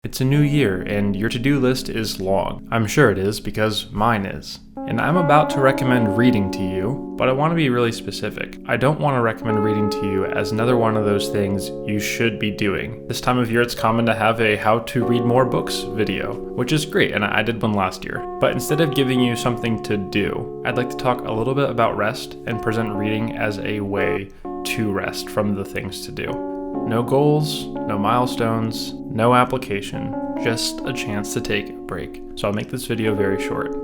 It's a new year, and your to-do list is long. I'm sure it is, because mine is. And I'm about to recommend reading to you, but I want to be really specific. I don't want to recommend reading to you as another one of those things you should be doing. This time of year, it's common to have a how to read more books video, which is great, and I did one last year. But instead of giving you something to do, I'd like to talk a little bit about rest and present reading as a way to rest from the things to do. No goals, no milestones, no application, just a chance to take a break. So I'll make this video very short.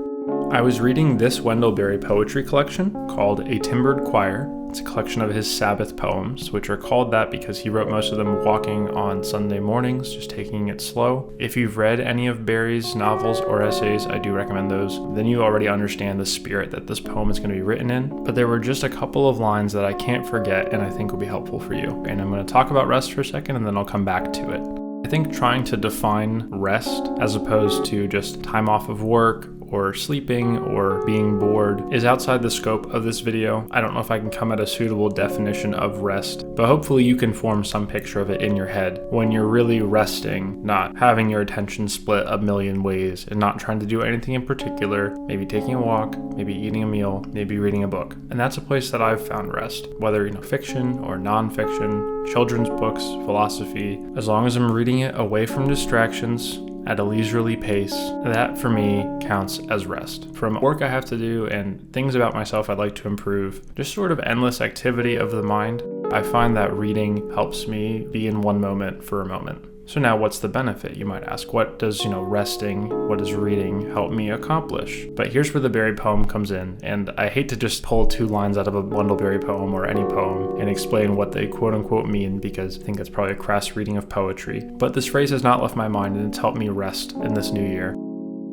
I was reading this Wendell Berry poetry collection called A Timbered Choir. It's a collection of his Sabbath poems, which are called that because he wrote most of them walking on Sunday mornings, just taking it slow. If you've read any of Berry's novels or essays, I do recommend those. Then you already understand the spirit that this poem is going to be written in. But there were just a couple of lines that I can't forget and I think will be helpful for you. And I'm going to talk about rest for a second and then I'll come back to it. I think trying to define rest as opposed to just time off of work or sleeping or being bored is outside the scope of this video. I don't know if I can come at a suitable definition of rest, but hopefully you can form some picture of it in your head when you're really resting, not having your attention split a million ways and not trying to do anything in particular, maybe taking a walk, maybe eating a meal, maybe reading a book. And that's a place that I've found rest, whether fiction or nonfiction, children's books, philosophy, as long as I'm reading it away from distractions at a leisurely pace, that for me counts as rest. From work I have to do and things about myself I'd like to improve, just sort of endless activity of the mind, I find that reading helps me be in one moment for a moment. So now what's the benefit, you might ask? What does, resting, what does reading help me accomplish? But here's where the Berry poem comes in, and I hate to just pull two lines out of a Wendell Berry poem or any poem and explain what they quote unquote mean, because I think that's probably a crass reading of poetry. But this phrase has not left my mind and it's helped me rest in this new year.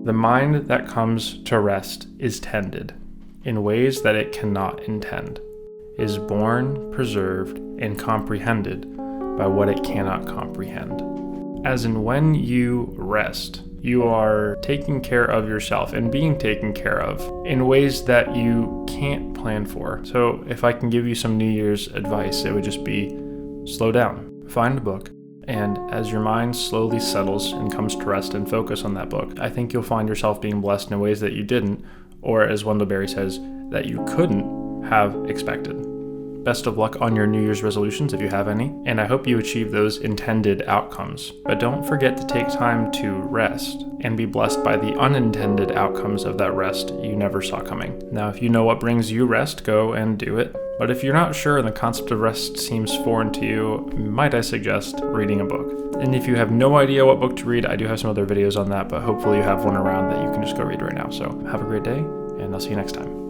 The mind that comes to rest is tended in ways that it cannot intend, is born, preserved, and comprehended by what it cannot comprehend. As in, when you rest, you are taking care of yourself and being taken care of in ways that you can't plan for. So if I can give you some New Year's advice, it would just be slow down, find a book, and as your mind slowly settles and comes to rest and focus on that book, I think you'll find yourself being blessed in ways that you didn't, or as Wendell Berry says, that you couldn't have expected. Best of luck on your New Year's resolutions if you have any, and I hope you achieve those intended outcomes. But don't forget to take time to rest and be blessed by the unintended outcomes of that rest you never saw coming. Now, if you know what brings you rest, go and do it. But if you're not sure and the concept of rest seems foreign to you, might I suggest reading a book? And if you have no idea what book to read, I do have some other videos on that, but hopefully you have one around that you can just go read right now. So have a great day, and I'll see you next time.